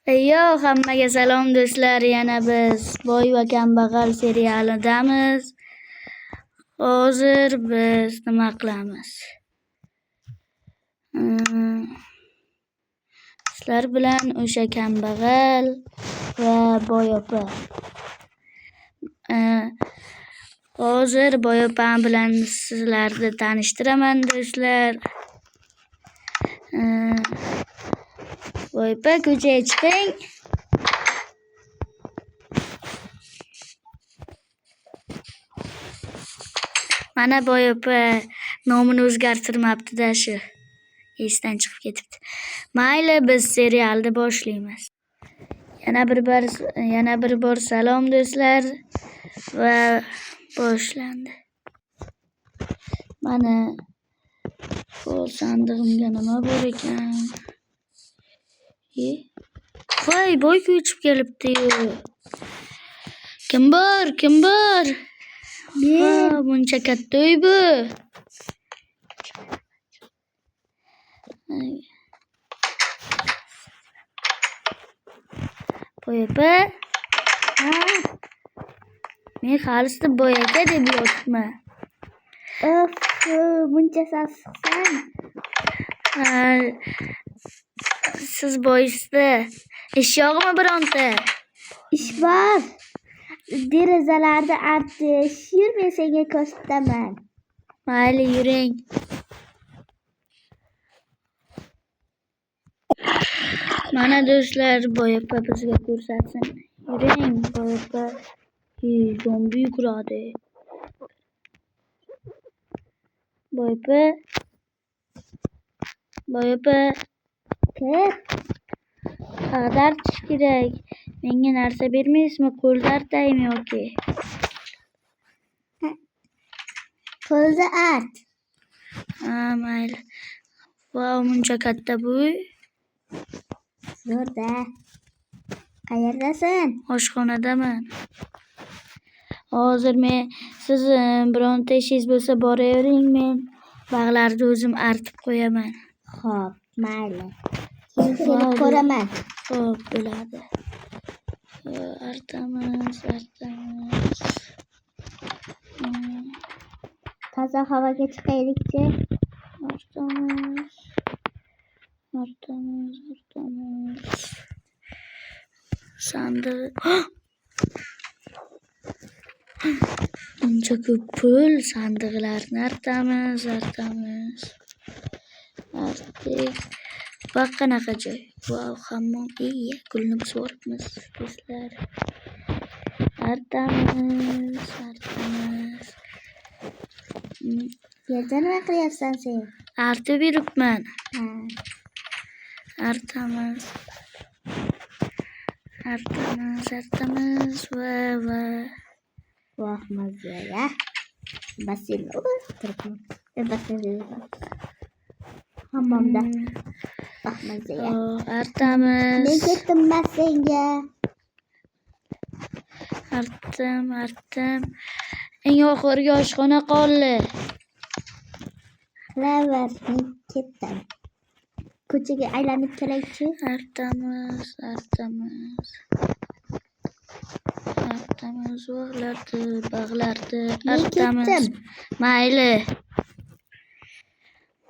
Yo, hammaga salom do'stlar. Yana biz Boy va kambag'al serialidamiz. Hozir biz nima qilamiz? Sizlar bilan o'sha kambag'al va Boy opa. Hozir Boy opam bilan sizlarni tanishtiraman do'stlar. Boy opa, ko'chaga chiqing. Mana Boy opa nomini o'zgartirmabdi-da, shu esdan chiqib ketibdi. Mayli, biz serialni boshlaymiz. Yana bir bor salom do'stlar va boshlandi. Mana bu sandig'imga nima bor ekan? Voy, Boy ko'chib kelibdi-yu. Kim bor? Men. Buncha katta uy bu. Boy opa. Men halisda Boy aka deb yotibman. Buncha sassiqsan. Siz boysizda ish yo'qmi bironta? Ish bor. Derazalarni artish, yur, men senga ko'rsataman. Mayli, yuring. Mana do'stlar, Boy opa bizga ko'rsatsin. Yuring, Boy opa. Zombi yuguradi. Boy opa. Kir. Qayerga artish kerak? Menga narsa bermaysizmi? Qo'lda artaymi yoki? Qo'lda art. Mayli. Vau, buncha katta bu uy. Zo'rda. Qayerdasan? Oshxonadaman. Hozir siz bironta ishingiz bo'lsa boravering, men bog'larni o'zim artib qo'yaman. Xo'p, mayli. Keyin kelib ko'raman. Xo'p, bo'ladi. Artamiz. Toza havoga chiqaylik-chi. Artamiz. Sandiq. Buncha ko'p pul, sandiqlarni artamiz. Artdik. Va qanaqa joy? Vau, hammom. Gulni bosib o'ribmiz, do'stlar. Artamiz. Yerda nima qilyapsan sen? Artib yuribman. Artamiz va. Voh, mazza-ya. Basseyn o'tiribman. Hammomda. Voh, mazza-ya. Artamiz. Men ketdim basseynga. Artdim. Eng oxirgi oshxona qoldi. Qilaver, men ketdim. Ko'chaga aylanib kelaychi. Artamiz. Bog'larni artamiz. Mayli.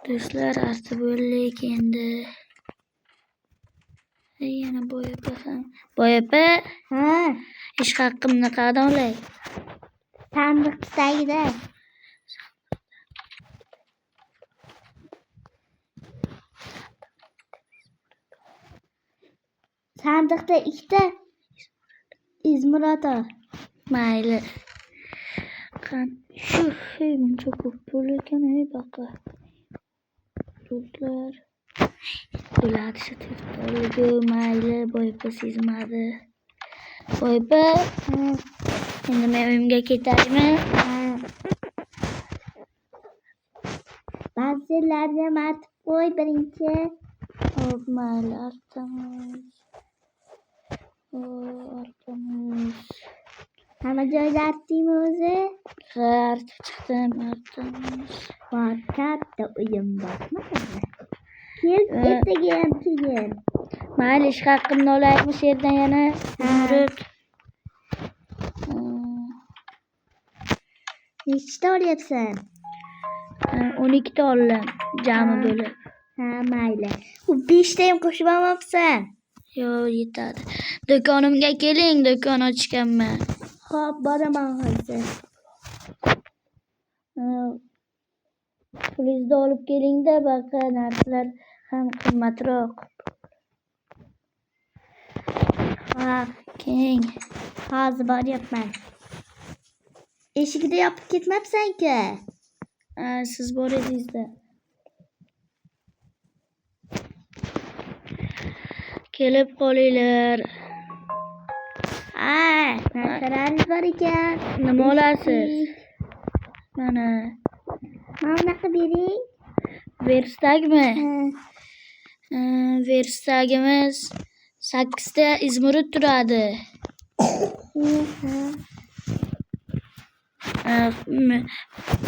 Do'stlar, artib bo'ldik endi. Yana Boy opa ham. Boy opa? Ish haqimni qayerdan olay? Sandiq tagida. Sandiqda ikkita izmurod. Mayli. Shu buncha ko'p pul ekan, baqa. Do'stlar. Bo'ladi shu tepdaligi. Mayli, Boy opa sezmadi. Boy opa, endi men uyimga ketaymi? Ba'zilarni artib qo'y birinchi. Xo'p, mayli, artamiz. Hamma joyda artdingmi o'zi? Ha, artib chiqdim, artamiz. Bor, katta uyim bor. Kel, ertaga ham keyin. Mayli, ish haqimni olaymi shu yerdan yana? Zumrud. Nechta olyapsan? 12 ta oldim jami bo'lib. Ha, mayli. U 5 ta ham qo'shib olmabsan. Yo'q, yetadi. Do'konimga keling, do'kon ochganman. Xo'p, boraman hozir. Pulingizni olib keling-da, baqa narsalar ham qimmatroq. Ha, Keling. hozir boryapman. Eshikni yopib ketmabsan-ku. Siz bor edingizda. Kelib qolinglar. Ha, narsalaringiz bor ekan. Nima olasiz? Mana Bunaqa bering. verstakmi? Ha. Versagimiz 8 ta izmurud turadi. Ha.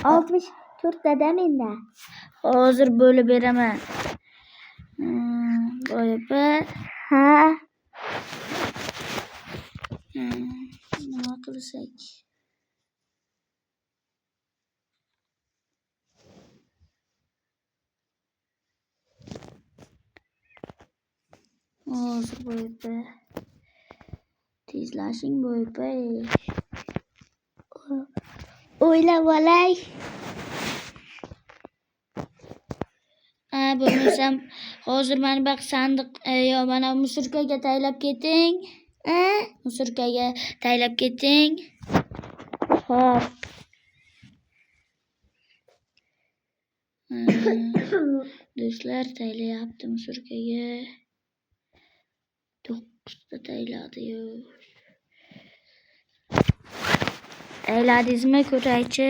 64 tada menda. Hozir bo'lib beraman. Boyapa. Ha. Nima qilsak? Hozir boyapa. Tezlashing boyapa. O'ylab olay. Bo'lmasam hozir mana bu sandiq yo mana musurkaga taylab keting. Musurkaga taylab keting. Xo'p. Do'stlar taylayapti musurkaga. 9 ta tayladi-yu. Tayladingizmi ko'raychi?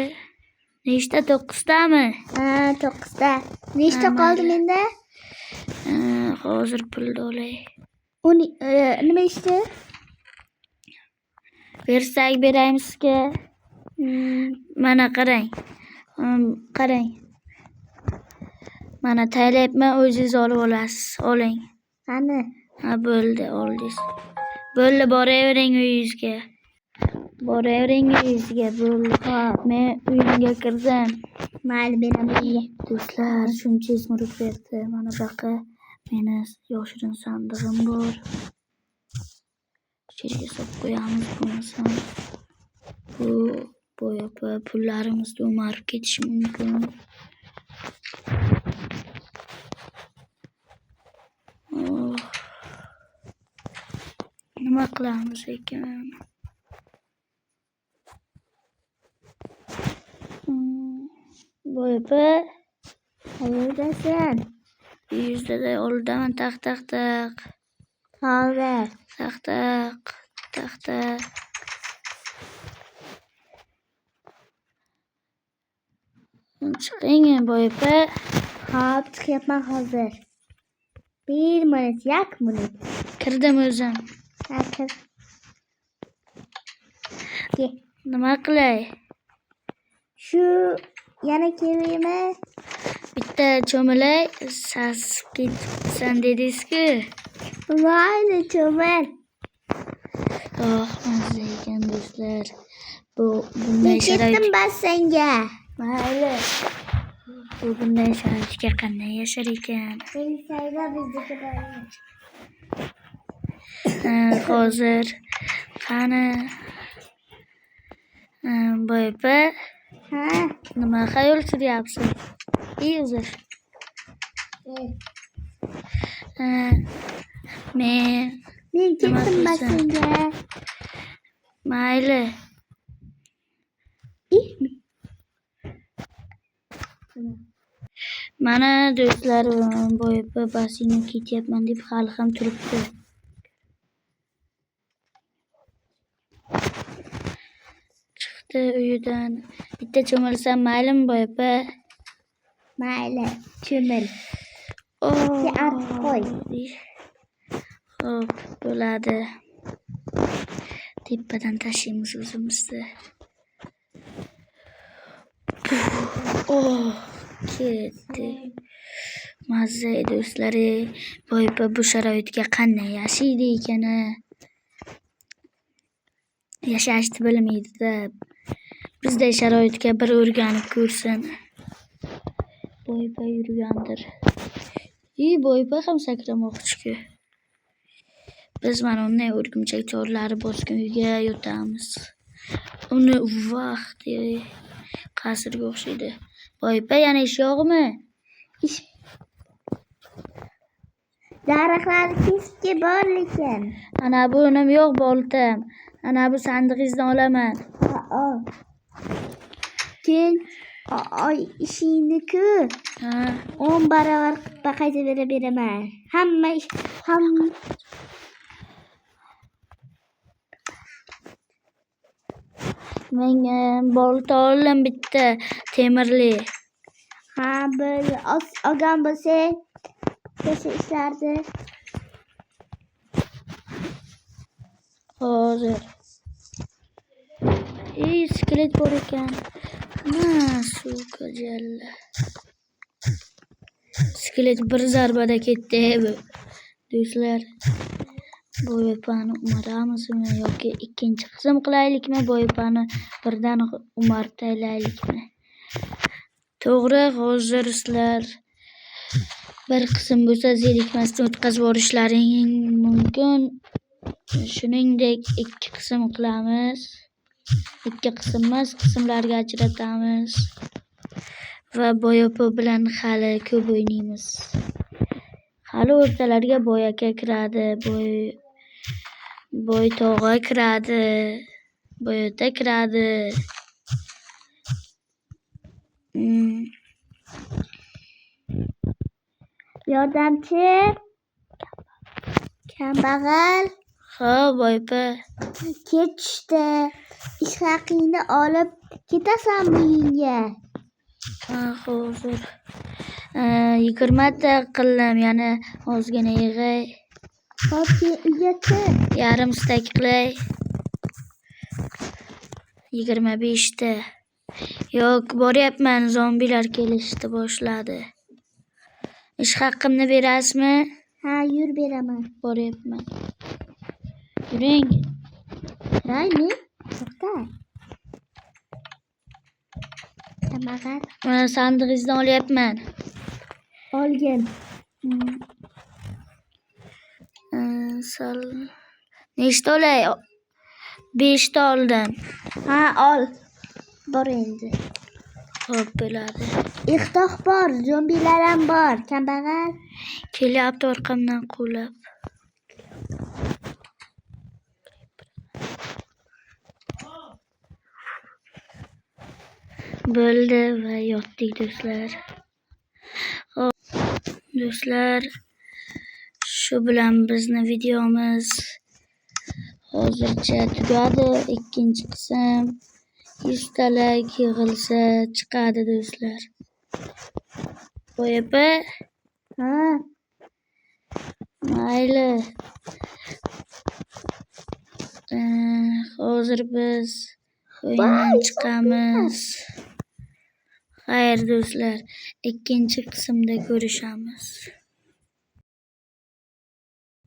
Nechta? 9 tami? Ha, 9 ta. Nechta qoldi menda? Hozir pulni olay. Nima ishdi? Versak beraymi sizga? Mana qarang. Qarang. Mana taylayapman, o'zingiz olib olasiz. Oling. Qani? Ha, bo'ldi, oldingiz. Bo'ldi, boravering uyingizga. Boravering uyingizga, bo'ldi. Men uyimga kirdim. Mayli, beraman. Do'stlar, shuncha izmurud berdi. Mana baqa meni yoshirin sandig'im bor. Icheriga solib qo'yamiz bo'lmasam. Bu boyapa pullarimiz o'marib ketishi mumkin. Nima qilamiz ekan? Boyapa, qayerdasan? uyingizda oldiman, taq. Hozir. Taq. Chiqing boyapa. Xo'p, chiqyapman hozir. 1 minut, 1 minut. Kirdim o'zim. Ha, kir. Ke. Nima qilay? Shu yana kelaymi? Bitta cho'milay sasib ketsan dedingiz-ku. Mayli, cho'mil. Mazza ekan do'stlar. Bunday sharoit. Ketdim bas senga. Mayli. Bu bunday sharoitga qanday yashar ekan? Seni sayla bizniki. Hozir qani? Boyapa. Ha. Nima xayol suryapsiz? Uzr. Men ketdim bas senga. Mayli. Mana do'stlar, boyapa basingga ketyapman deb hali ham turibdi. Chiqdi uyidan. Bitta cho'milsam maylimi boyapa? Mayli, cho'mil. Artib qo'y. Xo'p, bo'ladi. Tepadan tashlaymiz o'zimizni. Ketdi. Mazza do'stlar. Boypa bu sharoitga qanday yashaydi ekan? Yashashni bilmaydi-da. Bizday sharoitga bir o'rganib ko'rsin. Boypa yurgandir. Boypa ham sakramoqchi-ku. Biz mana unday o'rgimchak chorlari bosgan uyga yotamiz. Uni vaqt qasrga o'xshaydi. Boypa yana ish yo'qmi? Daraxtlar kesibga bor lekin. Ana bu unim yo'q boltam. Ana bu sandig'ingizdan olaman. Keyin ishingni-ku 10 barobar qilib qaytib beraman. Hamma ish Menga bolta oldim bitta temirli. bir olgan bo'lsang o'sha ishlardi. Hozir. Skelet bor ekan. Suka jalla. Skelet bir zarbada ketdi bu. Do'stlar, boypani umaramizmi yoki ikkinchi qism qilaylikmi? Boypani birdan umarib taylaylikmi? To'g'ri, hozir sizlar bir qism bo'lsa zerikmasdan o'tkazib yuborishlaring mumkin. Shuningdek, ikki qism qilamiz. Ikki qism emas, qismlarga ajratamiz. Va boyapa bilan hali ko'p o'ynaymiz. Hali o'rtalarga boyaka kiradi, boytog'a kiradi, boyota kiradi. Yordamchi kambag'al Boypa. ketishdi. Ish haqingni olib ketasanmi uyingga? Hozir 20 ta qildim, yana ozgina yig'ay. Hozir uyga chiq. Yarim stak qilay. 25 ta. Yo'q, boryapman, zombilar kelishni boshladi. Ish haqimni berasizmi? Yur beraman. Boryapman. Yuring. Raymi? To'xta. Kambag'al. Sandig'ingizdan olyapman. Olgin. Nechta olay? 5 ta oldim. Ol. Bor endi. Xo'p, bo'ladi. Iqtoq bor, zombilar ham bor. Kambag'al Kelyapti orqamdan quvlab. Bo'ldi va yotdik do'stlar. Xo'p, do'stlar, shu bilan bizni videomiz hozircha tugadi. Ikkinchi qism 100 talar yig'ilsa chiqadi do'stlar. Boyapa? Mayli. Hozir biz o'yindan chiqamiz. Xayr do'stlar, ikkinchi qismda ko'rishamiz.